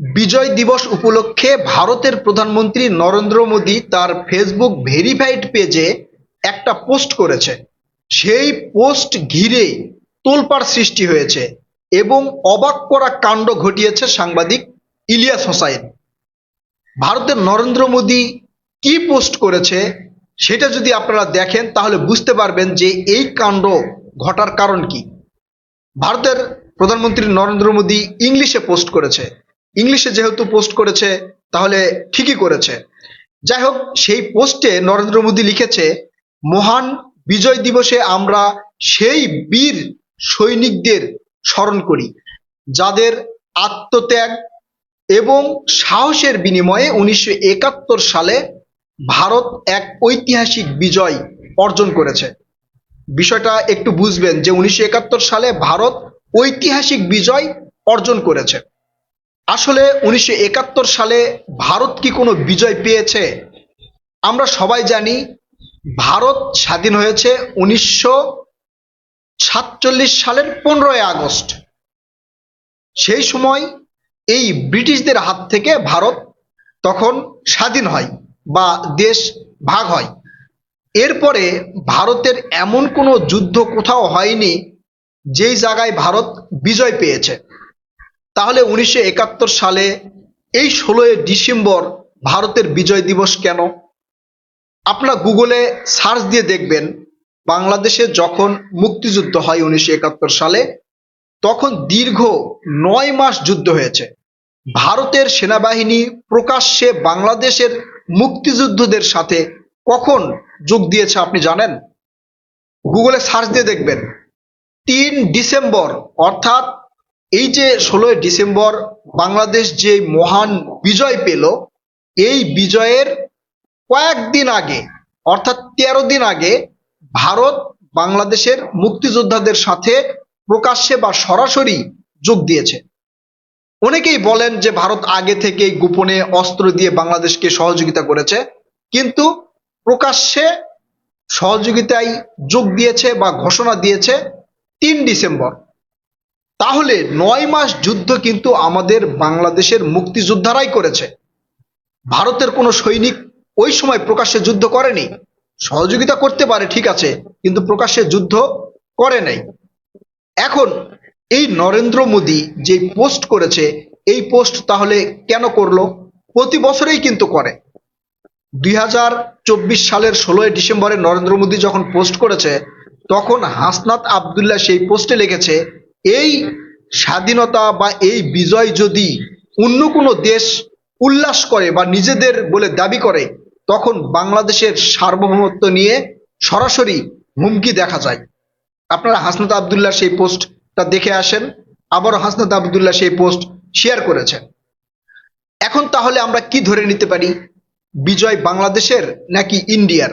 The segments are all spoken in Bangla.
বিজয় দিবস উপলক্ষে ভারতের প্রধানমন্ত্রী নরেন্দ্র মোদী তার ফেসবুক ভেরিফাইড পেজে একটা পোস্ট করেছে। সেই পোস্ট ঘিরে তোলপাড় সৃষ্টি হয়েছে এবং অবাক করা কাণ্ড ঘটিয়েছে সাংবাদিক ইলিয়াস হোসাইন। ভারতের নরেন্দ্র মোদী কি পোস্ট করেছে সেটা যদি আপনারা দেখেন তাহলে বুঝতে পারবেন যে এই কাণ্ড ঘটার কারণ কি। ভারতের প্রধানমন্ত্রী নরেন্দ্র মোদী ইংলিশে পোস্ট করেছে। ইংলিশে যেহেতু পোস্ট করেছে তাহলে ঠিকই করেছে। যাই হোক, সেই পোস্টে নরেন্দ্র মোদী লিখেছে, মহান বিজয় দিবসে আমরা সেই বীর সৈনিকদের স্মরণ করি যাদের আত্মত্যাগ এবং সাহসের বিনিময়ে 1971 সালে ভারত এক ঐতিহাসিক বিজয় অর্জন করেছে। বিষয়টা একটু বুঝবেন যে 1971 সালে ভারত ঐতিহাসিক বিজয় অর্জন করেছে। আসলে 1971 সালে ভারত কি কোনো বিজয় পেয়েছে? আমরা সবাই জানি ভারত স্বাধীন হয়েছে 1947 সালের 15ই আগস্ট। সেই সময় এই ব্রিটিশদের হাত থেকে ভারত তখন স্বাধীন হয় বা দেশ ভাগ হয়। এরপরে ভারতের এমন কোনো যুদ্ধ কোথাও হয়নি যেই জায়গায় ভারত বিজয় পেয়েছে। তাহলে 1971 সালে এই 16ই ডিসেম্বর ভারতের বিজয় দিবস কেন? আপনারা গুগলে সার্চ দিয়ে দেখবেন, বাংলাদেশে যখন মুক্তিযুদ্ধ হয় 1971 সালে, তখন দীর্ঘ 9 মাস যুদ্ধ হয়েছে। ভারতের সেনাবাহিনী প্রকাশ্যে বাংলাদেশের মুক্তিযুদ্ধদের সাথে কখন যোগ দিয়েছে আপনি জানেন? গুগলে সার্চ দিয়ে দেখবেন, 3 ডিসেম্বর, অর্থাৎ এই যে 16ই ডিসেম্বর বাংলাদেশ যে মহান বিজয় পেল, এই বিজয়ের কয়েকদিন আগে অর্থাৎ 13 দিন আগে ভারত বাংলাদেশের মুক্তিযোদ্ধাদের সাথে প্রকাশ্যে বা সরাসরি যোগ দিয়েছে। অনেকেই বলেন যে ভারত আগে থেকেই গোপনে অস্ত্র দিয়ে বাংলাদেশকে সহযোগিতা করেছে, কিন্তু প্রকাশ্যে সহযোগিতায় যোগ দিয়েছে বা ঘোষণা দিয়েছে 3 ডিসেম্বর। তাহলে 9 মাস যুদ্ধ কিন্তু আমাদের বাংলাদেশের মুক্তিযোদ্ধারাই করেছে। ভারতের কোনো সৈনিক ওই সময় প্রকাশ্যে যুদ্ধ করেনি। সহযোগিতা করতে পারে ঠিক আছে, কিন্তু প্রকাশ্যে যুদ্ধ করে নাই। এখন এই নরেন্দ্র মোদী যে পোস্ট করেছে, এই পোস্ট তাহলে কেন করলো? প্রতি বছরেই কিন্তু করে। 2024 সালের 16ই ডিসেম্বরে নরেন্দ্র মোদী যখন পোস্ট করেছে, তখন হাসনাত আবদুল্লাহ সেই পোস্টে লিখেছে, এই স্বাধীনতা বা এই বিজয় যদি অন্য কোনো দেশ উল্লাস করে বা নিজেদের বলে দাবি করে, তখন বাংলাদেশের সার্বভৌমত্ব নিয়ে সরাসরি হুমকি দেখা যায়। আপনারা হাসনাত আবদুল্লাহ সেই পোস্টটা দেখে আসেন। আবারও হাসনাত আবদুল্লাহ সেই পোস্ট শেয়ার করেছেন। এখন তাহলে আমরা কি ধরে নিতে পারি, বিজয় বাংলাদেশের নাকি ইন্ডিয়ার?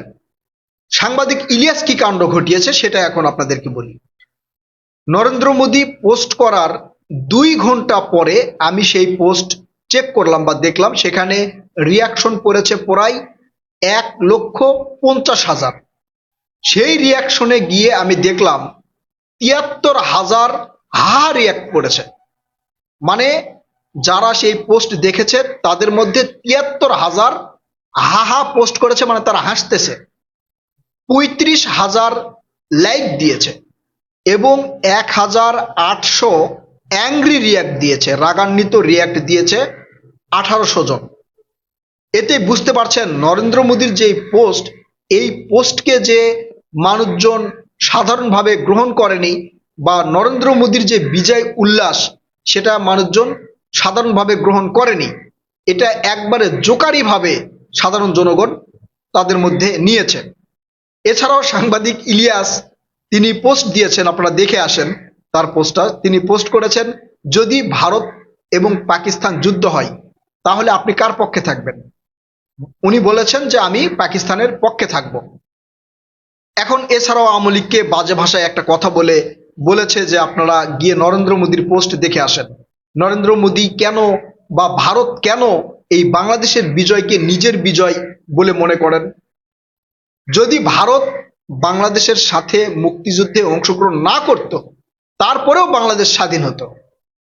সাংবাদিক ইলিয়াস কি কাণ্ড ঘটিয়েছে সেটা এখন আপনাদেরকে বলি। নরেন্দ্র মোদী পোস্ট করার 2 ঘন্টা পরে আমি সেই পোস্ট চেক করলাম বা দেখলাম, সেখানে রিয়াকশন পড়েছে প্রায় 1,50,000। সেই রিয়াকশনে গিয়ে আমি দেখলাম 73,000 হা রিয়াক্ট করেছে। মানে যারা সেই পোস্ট দেখেছে তাদের মধ্যে 73,000 হা পোস্ট করেছে, মানে তারা হাসতেছে। 35,000 লাইক দিয়েছে এবং 1,800 অ্যাংরি রিয়াক্ট দিয়েছে, রাগান্বিত রিয়াক্ট দিয়েছে 1800 জন। এতে বুঝতে পারছেন নরেন্দ্র মোদীর যে পোস্ট, এই পোস্টকে যে মানুষজন সাধারণভাবে গ্রহণ করেনি বা নরেন্দ্র মোদীর যে বিজয় উল্লাস সেটা মানুষজন সাধারণভাবে গ্রহণ করেনি। এটা একবারে জোকারি ভাবে সাধারণ জনগণ তাদের মধ্যে নিয়েছে। এছাড়াও সাংবাদিক ইলিয়াস তিনি পোস্ট দিয়েছেন, আপনারা দেখে আসেন তার পোস্টটা। তিনি পোস্ট করেছেন, যদি ভারত এবং পাকিস্তান যুদ্ধ হয় তাহলে আপনি কার পক্ষে থাকবেন? উনি বলেছেন যে আমি পাকিস্তানের পক্ষে থাকব। এখন এছাড়াও আওয়ামী লীগকে বাজে ভাষায় একটা কথা বলেছে যে আপনারা গিয়ে নরেন্দ্র মোদীর পোস্ট দেখে আসেন। নরেন্দ্র মোদী কেন বা ভারত কেন এই বাংলাদেশের বিজয়কে নিজের বিজয় বলে মনে করেন? যদি ভারত বাংলাদেশের সাথে মুক্তিযুদ্ধে অংশগ্রহণ না করত, তারপরেও বাংলাদেশ স্বাধীন হতো।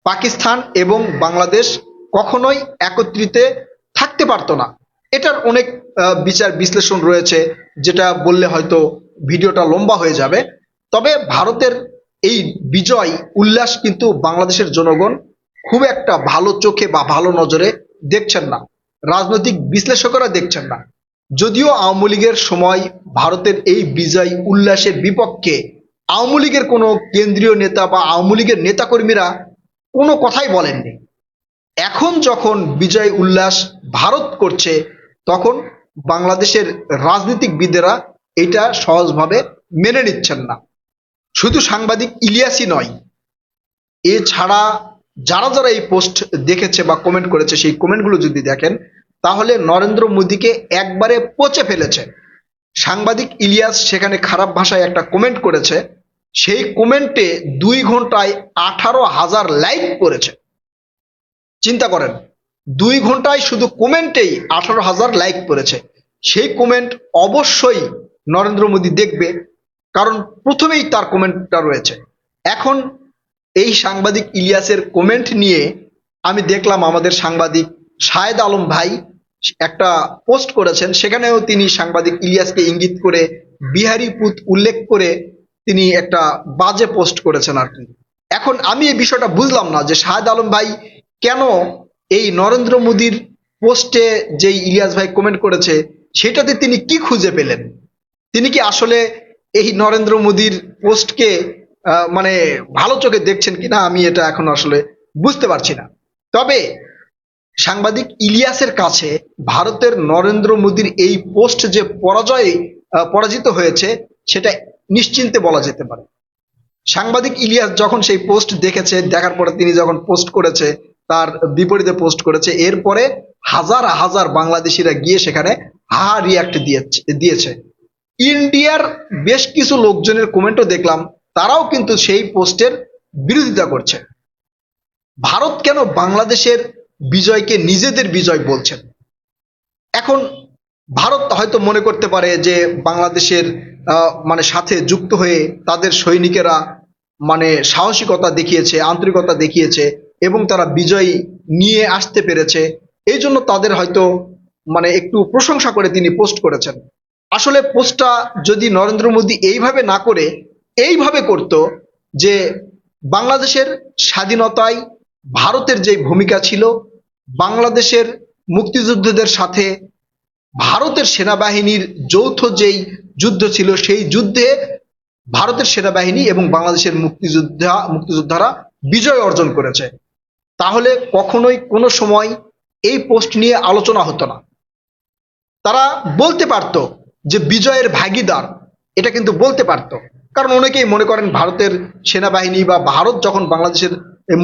পাকিস্তান এবং বাংলাদেশ কখনোই একত্রিত থাকতে পারতো না। এটার অনেক বিচার বিশ্লেষণ রয়েছে, যেটা বললে হয়তো ভিডিওটা লম্বা হয়ে যাবে। তবে ভারতের এই বিজয় উল্লাস কিন্তু বাংলাদেশের জনগণ খুব একটা ভালো চোখে বা ভালো নজরে দেখছেন না, রাজনৈতিক বিশ্লেষকরা দেখছেন না। যদিও আওয়ামী লীগের সময় ভারতের এই বিজয় উল্লাসের বিপক্ষে আওয়ামী লীগের কোনো কেন্দ্রীয় নেতা বা আওয়ামী লীগের নেতাকর্মীরা কোনো কথাই বলেননি। এখন যখন বিজয় উল্লাস ভারত করছে, তখন বাংলাদেশের রাজনীতিকবিদেরা এটা সহজভাবে মেনে নিচ্ছেন না। শুধু সাংবাদিক ইলিয়াসই নয়, এছাড়া যারা যারা এই পোস্ট দেখেছে বা কমেন্ট করেছে, সেই কমেন্টগুলো যদি দেখেন, তাহলে নরেন্দ্র মোদীকে একবারে পচে ফেলেছে। সাংবাদিক ইলিয়াস সেখানে খারাপ ভাষায় একটা কমেন্ট করেছে, সেই কমেন্টে 2 ঘন্টায় 18,000 লাইক করেছে। চিন্তা করেন, 2 ঘন্টায় শুধু কমেন্টেই 18,000 লাইক করেছে। সেই কমেন্ট অবশ্যই নরেন্দ্র মোদী দেখবে, কারণ প্রথমেই তার কমেন্টটা রয়েছে। এখন এই সাংবাদিক ইলিয়াসের কমেন্ট নিয়ে আমি দেখলাম আমাদের সাংবাদিক শাহেদ আলম ভাই একটা পোস্ট করেছেন, সেখানেও তিনি সাংবাদিক ইলিয়াসকে ইঙ্গিত করে বিহারি পুত উল্লেখ করে তিনি একটা বাজে পোস্ট করেছেন আর কি। এখন আমি এই বিষয়টা বুঝলাম না যে শাহেদ আলম ভাই কেন এই নরেন্দ্র মোদীর পোস্টে যেই ইলিয়াস ভাই কমেন্ট করেছে সেটাতে তিনি কি খুঁজে পেলেন। তিনি কি আসলে এই নরেন্দ্র মোদীর পোস্টকে মানে ভালো চোখে দেখছেন কিনা, আমি এটা এখন আসলে বুঝতে পারছি না। তবে সাংবাদিক ইলিয়াসের কাছে ভারতের নরেন্দ্র মোদীর এই পোস্ট যে পরাজিত হয়েছে, সেটা নিশ্চিন্তে বলা যেতে পারে। সাংবাদিক ইলিয়াস যখন সেই পোস্ট দেখেছে, দেখার পরে তিনি যখন পোস্ট করেছে, তার বিপরীতে পোস্ট করেছে, এরপরে হাজার হাজার বাংলাদেশিরা গিয়ে সেখানে হা রিয়াক্ট দিয়েছে। ইন্ডিয়ার বেশ কিছু লোকজনের কমেন্টও দেখলাম, তারাও কিন্তু সেই পোস্টের বিরোধিতা করছে। ভারত কেন বাংলাদেশের বিজয়কে নিজেদের বিজয় বলছেন? এখন ভারত হয়তো মনে করতে পারে যে বাংলাদেশের মানে সাথে যুক্ত হয়ে তাদের সৈনিকেরা মানে সাহসিকতা দেখিয়েছে, আন্তরিকতা দেখিয়েছে এবং তারা বিজয় নিয়ে আসতে পেরেছে, এই জন্য তাদের হয়তো মানে একটু প্রশংসা করে তিনি পোস্ট করেছেন। আসলে পোস্টটা যদি নরেন্দ্র মোদী এইভাবে না করে এইভাবে করত যে বাংলাদেশের স্বাধীনতায় ভারতের যে ভূমিকা ছিল, বাংলাদেশের মুক্তিযুদ্ধদের সাথে ভারতের সেনাবাহিনীর যৌথ যেই যুদ্ধ ছিল, সেই যুদ্ধে ভারতের সেনাবাহিনী এবং বাংলাদেশের মুক্তিযোদ্ধারা বিজয় অর্জন করেছে, তাহলে কখনোই কোনো সময় এই পোস্ট নিয়ে আলোচনা হতো না। তারা বলতে পারতো যে বিজয়ের ভাগিদার, এটা কিন্তু বলতে পারতো। কারণ অনেকেই মনে করেন ভারতের সেনাবাহিনী বা ভারত যখন বাংলাদেশের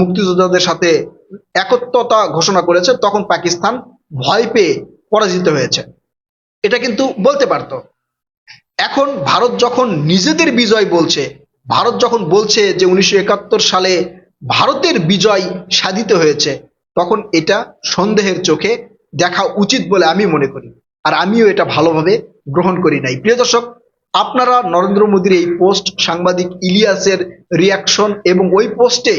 মুক্তিযোদ্ধাদের সাথে একত্রতা ঘোষণা করেছে, তখন পাকিস্তান ভয় পেয়ে পরাজিত হয়েছে, এটা কিন্তু বলতে পারতো। এখন ভারত যখন নিজেদের বিজয় বলছে, ভারত যখন বলছে যে 1971 সালে ভারতের বিজয় সাধিত হয়েছে, তখন এটা সন্দেহের চোখে দেখা উচিত বলে আমি মনে করি। আর আমিও এটা ভালোভাবে গ্রহণ করি নাই। প্রিয় দর্শক, আপনারা নরেন্দ্র মোদীর এই পোস্ট, সাংবাদিক ইলিয়াসের রিয়াকশন এবং ওই পোস্টে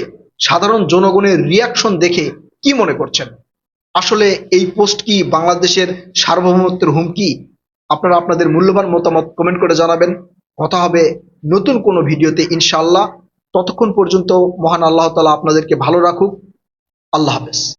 সাধারণ জনগণের রিয়াকশন দেখে কি মনে করছেন? আসলে এই পোস্ট কি বাংলাদেশের সার্বভৌমত্বের হুমকি? আপনারা আপনাদের মূল্যবান মতামত কমেন্ট করে জানাবেন। কথা হবে নতুন কোনো ভিডিওতে ইনশাআল্লাহ। ততক্ষণ পর্যন্ত মহান আল্লাহ তাআলা আপনাদেরকে ভালো রাখুক। আল্লাহ হাফেজ।